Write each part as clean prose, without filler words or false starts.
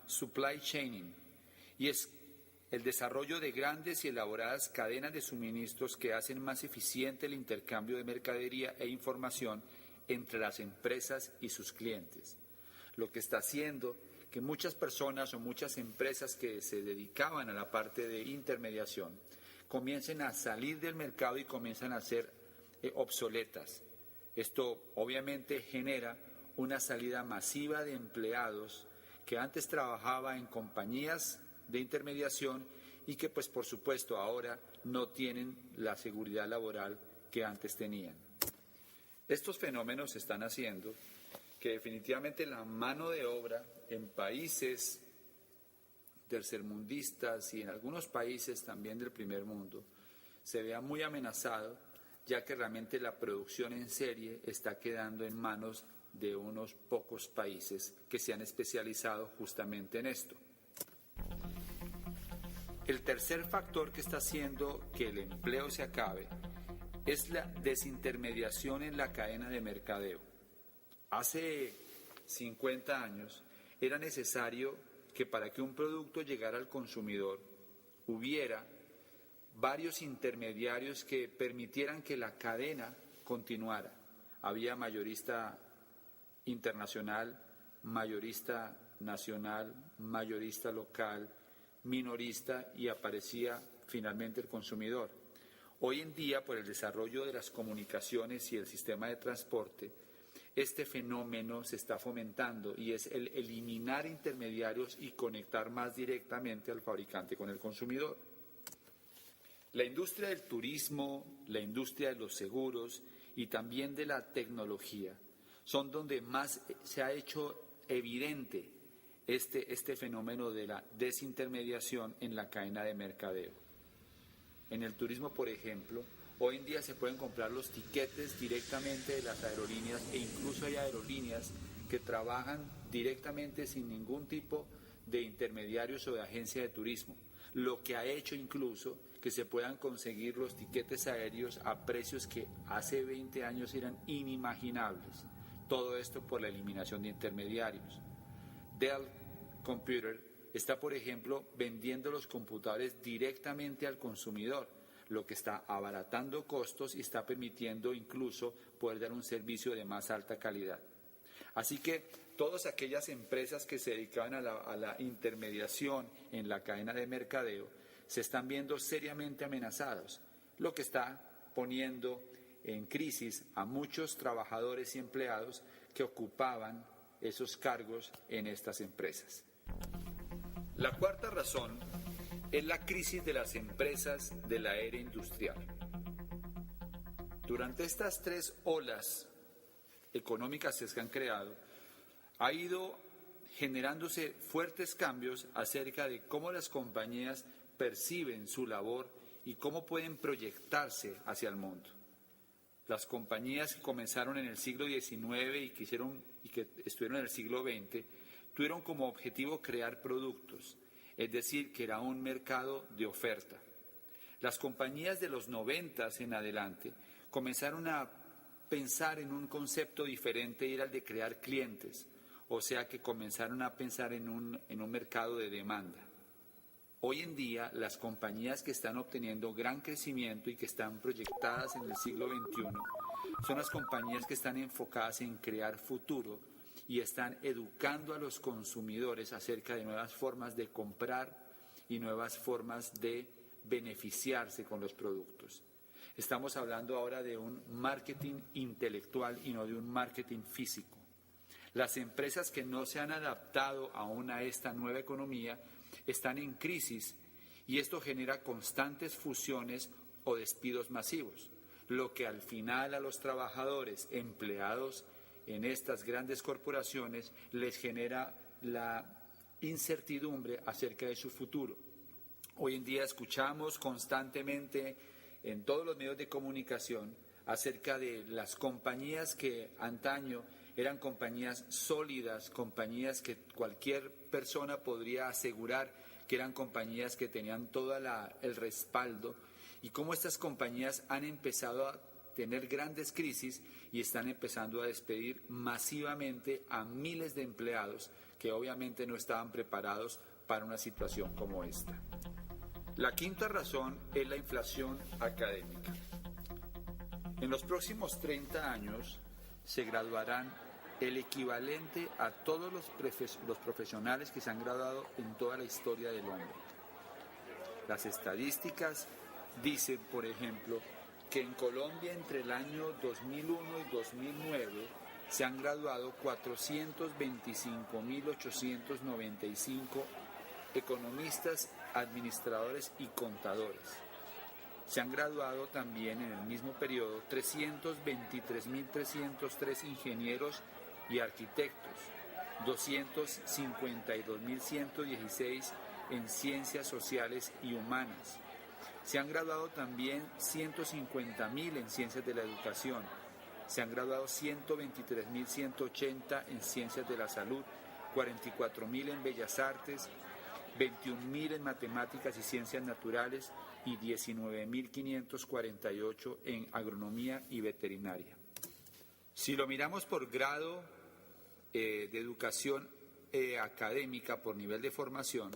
supply chaining, y es el desarrollo de grandes y elaboradas cadenas de suministros que hacen más eficiente el intercambio de mercadería e información entre las empresas y sus clientes, lo que está haciendo que muchas personas o muchas empresas que se dedicaban a la parte de intermediación comiencen a salir del mercado y comiencen a ser obsoletas. Esto obviamente genera una salida masiva de empleados que antes trabajaba en compañías de intermediación y que pues por supuesto ahora no tienen la seguridad laboral que antes tenían. Estos fenómenos están haciendo que definitivamente la mano de obra en países tercermundistas y en algunos países también del primer mundo se vea muy amenazado, ya que realmente la producción en serie está quedando en manos de unos pocos países que se han especializado justamente en esto. El tercer factor que está haciendo que el empleo se acabe es la desintermediación en la cadena de mercadeo. Hace 50 años era necesario que para que un producto llegara al consumidor hubiera varios intermediarios que permitieran que la cadena continuara. Había mayorista internacional, mayorista nacional, mayorista local, minorista y aparecía finalmente el consumidor. Hoy en día, por el desarrollo de las comunicaciones y el sistema de transporte, este fenómeno se está fomentando y es el eliminar intermediarios y conectar más directamente al fabricante con el consumidor. La industria del turismo, la industria de los seguros y también de la tecnología son donde más se ha hecho evidente este fenómeno de la desintermediación en la cadena de mercadeo. En el turismo, por ejemplo, hoy en día se pueden comprar los tiquetes directamente de las aerolíneas e incluso hay aerolíneas que trabajan directamente sin ningún tipo de intermediarios o de agencia de turismo, lo que ha hecho incluso que se puedan conseguir los tiquetes aéreos a precios que hace 20 años eran inimaginables. Todo esto por la eliminación de intermediarios. Dell Computer está, por ejemplo, vendiendo los computadores directamente al consumidor, lo que está abaratando costos y está permitiendo incluso poder dar un servicio de más alta calidad. Así que todas aquellas empresas que se dedicaban a la intermediación en la cadena de mercadeo se están viendo seriamente amenazados, lo que está poniendo en crisis a muchos trabajadores y empleados que ocupaban esos cargos en estas empresas. La cuarta razón es la crisis de las empresas de la era industrial. Durante estas 3 olas económicas que se han creado, ha ido generándose fuertes cambios acerca de cómo las compañías perciben su labor y cómo pueden proyectarse hacia el mundo. Las compañías que comenzaron en el siglo XIX y que estuvieron en el siglo XX tuvieron como objetivo crear productos, es decir, que era un mercado de oferta. Las compañías de los 90 en adelante comenzaron a pensar en un concepto diferente y era el de crear clientes, o sea que comenzaron a pensar en un mercado de demanda. Hoy en día, las compañías que están obteniendo gran crecimiento y que están proyectadas en el siglo XXI son las compañías que están enfocadas en crear futuro y están educando a los consumidores acerca de nuevas formas de comprar y nuevas formas de beneficiarse con los productos. Estamos hablando ahora de un marketing intelectual y no de un marketing físico. Las empresas que no se han adaptado aún a esta nueva economía están en crisis y esto genera constantes fusiones o despidos masivos, lo que al final a los trabajadores empleados en estas grandes corporaciones les genera la incertidumbre acerca de su futuro. Hoy en día escuchamos constantemente en todos los medios de comunicación acerca de las compañías que antaño eran compañías sólidas, compañías que cualquier persona podría asegurar que eran compañías que tenían todo el respaldo y cómo estas compañías han empezado a tener grandes crisis y están empezando a despedir masivamente a miles de empleados que obviamente no estaban preparados para una situación como esta. La quinta razón es la inflación académica. En los próximos 30 años se graduarán el equivalente a todos los profesionales que se han graduado en toda la historia del hombre. Las estadísticas dicen, por ejemplo, que en Colombia entre el año 2001 y 2009 se han graduado 425.895 economistas, administradores y contadores. Se han graduado también en el mismo periodo 323.303 ingenieros y arquitectos, 252.116 en ciencias sociales y humanas. Se han graduado también 150.000 en ciencias de la educación. Se han graduado 123.180 en ciencias de la salud, 44.000 en bellas artes, 21.000 en matemáticas y ciencias naturales y 19.548 en agronomía y veterinaria. Si lo miramos por grado de educación académica, por nivel de formación,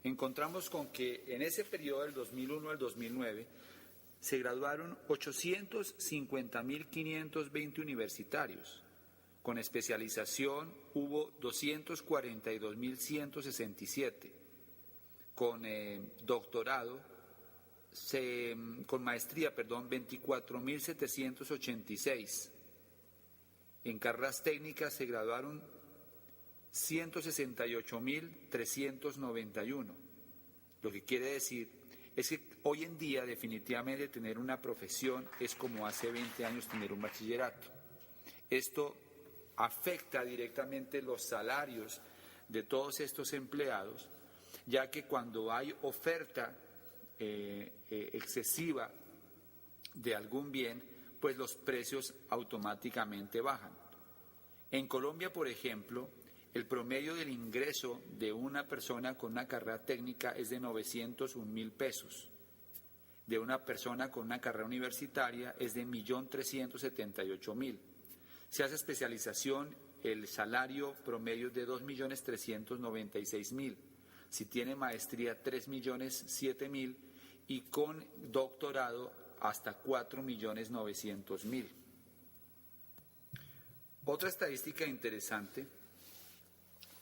encontramos con que en ese periodo del 2001 al 2009 se graduaron 850.520 universitarios. Con especialización hubo 242.167. Con doctorado, con maestría, 24.786. En carreras técnicas se graduaron 168.391. Lo que quiere decir es que hoy en día definitivamente tener una profesión es como hace 20 años tener un bachillerato. Esto afecta directamente los salarios de todos estos empleados, ya que cuando hay oferta excesiva de algún bien, pues los precios automáticamente bajan. En Colombia, por ejemplo, el promedio del ingreso de una persona con una carrera técnica es de 901.000 pesos. De una persona con una carrera universitaria es de 1.378.000. Se hace especialización, el salario promedio es de 2.396.000. Si tiene maestría, 3.007.000 y con doctorado hasta 4.900.000. Otra estadística interesante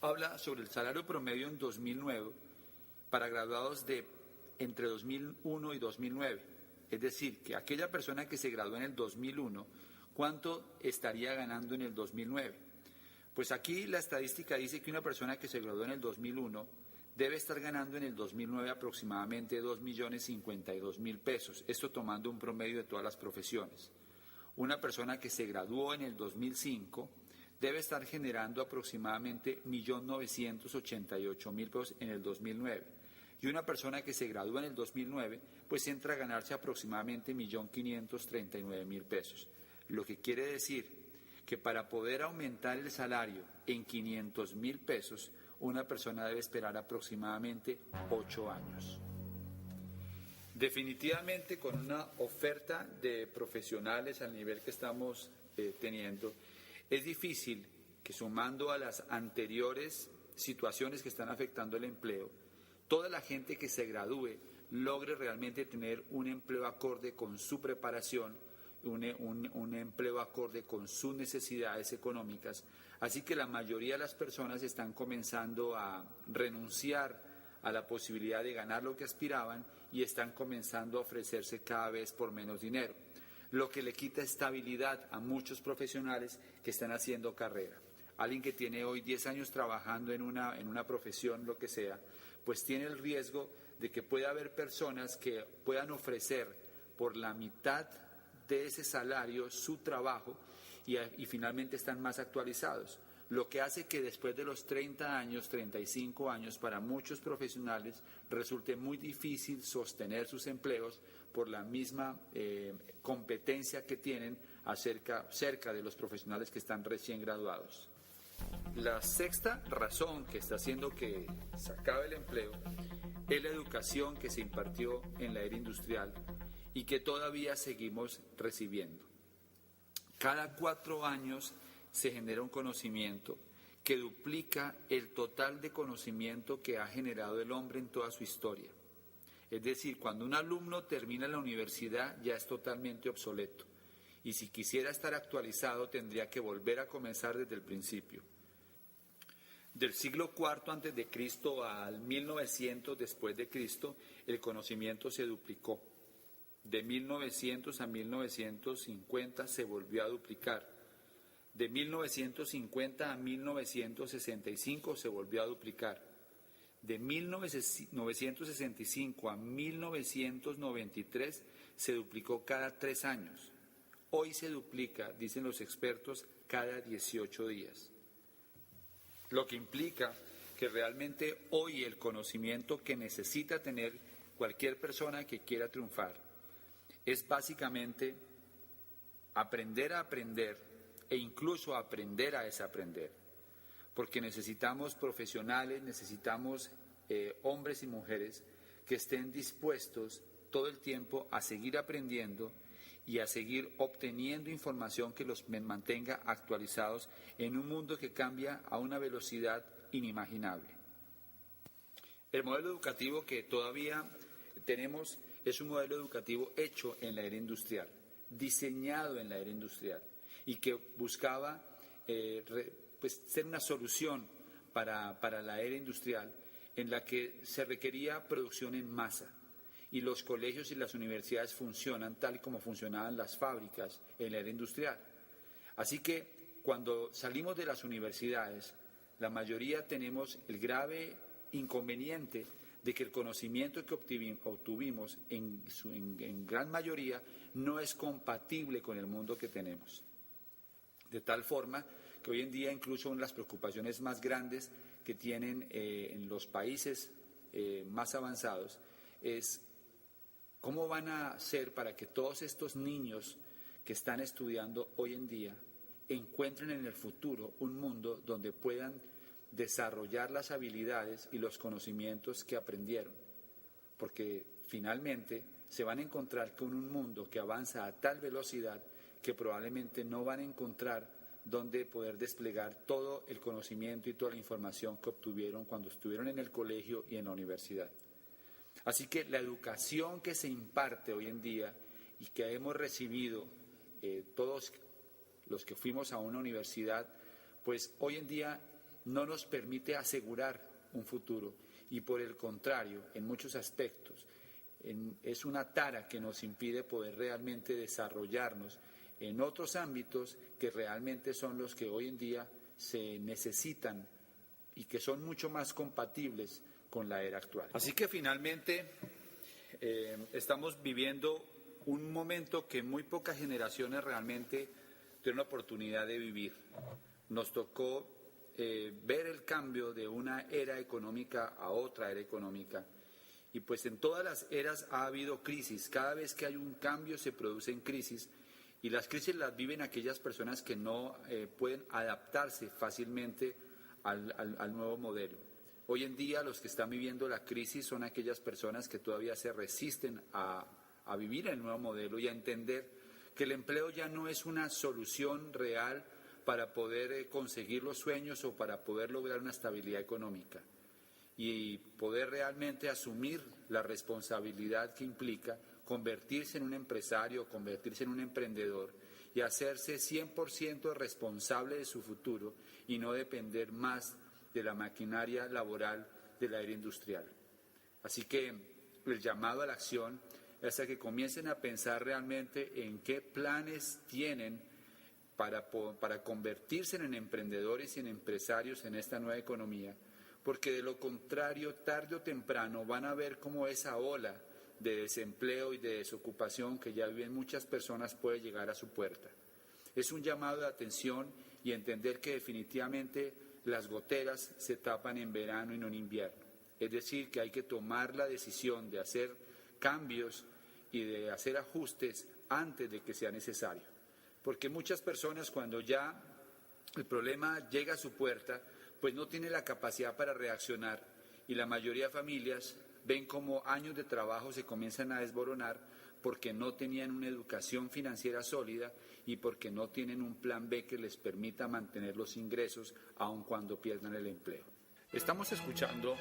habla sobre el salario promedio en 2009 para graduados de entre 2001 y 2009. Es decir, que aquella persona que se graduó en el 2001, ¿cuánto estaría ganando en el 2009? Pues aquí la estadística dice que una persona que se graduó en el 2001 debe estar ganando en el 2009 aproximadamente 2.052.000 pesos, esto tomando un promedio de todas las profesiones. Una persona que se graduó en el 2005 debe estar generando aproximadamente 1.988.000 pesos en el 2009. Y una persona que se gradúa en el 2009, pues entra a ganarse aproximadamente 1.539.000 pesos. Lo que quiere decir que para poder aumentar el salario en 500.000 pesos, una persona debe esperar aproximadamente 8 años. Definitivamente, con una oferta de profesionales al nivel que estamos teniendo, es difícil que, sumando a las anteriores situaciones que están afectando el empleo, toda la gente que se gradúe logre realmente tener un empleo acorde con su preparación, un empleo acorde con sus necesidades económicas. Así que la mayoría de las personas están comenzando a renunciar a la posibilidad de ganar lo que aspiraban y están comenzando a ofrecerse cada vez por menos dinero, lo que le quita estabilidad a muchos profesionales que están haciendo carrera. Alguien que tiene hoy 10 años trabajando en una profesión, lo que sea, pues tiene el riesgo de que pueda haber personas que puedan ofrecer por la mitad de ese salario su trabajo y finalmente están más actualizados, lo que hace que después de los 30 años, 35 años, para muchos profesionales resulte muy difícil sostener sus empleos por la misma competencia que tienen cerca de los profesionales que están recién graduados. La sexta razón que está haciendo que se acabe el empleo es la educación que se impartió en la era industrial y que todavía seguimos recibiendo. Cada 4 años se genera un conocimiento que duplica el total de conocimiento que ha generado el hombre en toda su historia. Es decir, cuando un alumno termina la universidad ya es totalmente obsoleto y si quisiera estar actualizado tendría que volver a comenzar desde el principio. Del siglo IV antes de Cristo al 1900 después de Cristo, el conocimiento se duplicó. De 1900 a 1950 se volvió a duplicar. De 1950 a 1965 se volvió a duplicar. De 1965 a 1993 se duplicó cada 3 años. Hoy se duplica, dicen los expertos, cada 18 días. Lo que implica que realmente hoy el conocimiento que necesita tener cualquier persona que quiera triunfar es básicamente aprender a aprender e incluso aprender a desaprender. Porque necesitamos profesionales, necesitamos hombres y mujeres que estén dispuestos todo el tiempo a seguir aprendiendo y a seguir obteniendo información que los mantenga actualizados en un mundo que cambia a una velocidad inimaginable. El modelo educativo que todavía tenemos es un modelo educativo hecho en la era industrial, diseñado en la era industrial y que buscaba ser una solución para la era industrial en la que se requería producción en masa. Y los colegios y las universidades funcionan tal y como funcionaban las fábricas en la era industrial. Así que cuando salimos de las universidades, la mayoría tenemos el grave inconveniente de que el conocimiento que obtuvimos en gran mayoría no es compatible con el mundo que tenemos. De tal forma que hoy en día incluso una de las preocupaciones más grandes que tienen en los países más avanzados es ¿cómo van a hacer para que todos estos niños que están estudiando hoy en día encuentren en el futuro un mundo donde puedan desarrollar las habilidades y los conocimientos que aprendieron? Porque finalmente se van a encontrar con un mundo que avanza a tal velocidad que probablemente no van a encontrar dónde poder desplegar todo el conocimiento y toda la información que obtuvieron cuando estuvieron en el colegio y en la universidad. Así que la educación que se imparte hoy en día y que hemos recibido todos los que fuimos a una universidad, pues hoy en día no nos permite asegurar un futuro y por el contrario, en muchos aspectos, es una tara que nos impide poder realmente desarrollarnos en otros ámbitos que realmente son los que hoy en día se necesitan y que son mucho más compatibles con la era actual. Así que finalmente estamos viviendo un momento que muy pocas generaciones realmente tienen la oportunidad de vivir. Nos tocó ver el cambio de una era económica a otra era económica. Y pues en todas las eras ha habido crisis. Cada vez que hay un cambio se producen crisis y las crisis las viven aquellas personas que no pueden adaptarse fácilmente al nuevo modelo. Hoy en día los que están viviendo la crisis son aquellas personas que todavía se resisten a vivir el nuevo modelo y a entender que el empleo ya no es una solución real para poder conseguir los sueños o para poder lograr una estabilidad económica y poder realmente asumir la responsabilidad que implica convertirse en un empresario, convertirse en un emprendedor y hacerse 100% responsable de su futuro y no depender más de la maquinaria laboral de la era industrial. Así que el llamado a la acción es a que comiencen a pensar realmente en qué planes tienen para convertirse en emprendedores y en empresarios en esta nueva economía, porque de lo contrario, tarde o temprano van a ver cómo esa ola de desempleo y de desocupación que ya viven muchas personas puede llegar a su puerta. Es un llamado de atención y entender que definitivamente las goteras se tapan en verano y no en invierno. Es decir, que hay que tomar la decisión de hacer cambios y de hacer ajustes antes de que sea necesario. Porque muchas personas cuando ya el problema llega a su puerta, pues no tienen la capacidad para reaccionar y la mayoría de familias ven como años de trabajo se comienzan a desboronar porque no tenían una educación financiera sólida y porque no tienen un plan B que les permita mantener los ingresos aun cuando pierdan el empleo. Estamos escuchando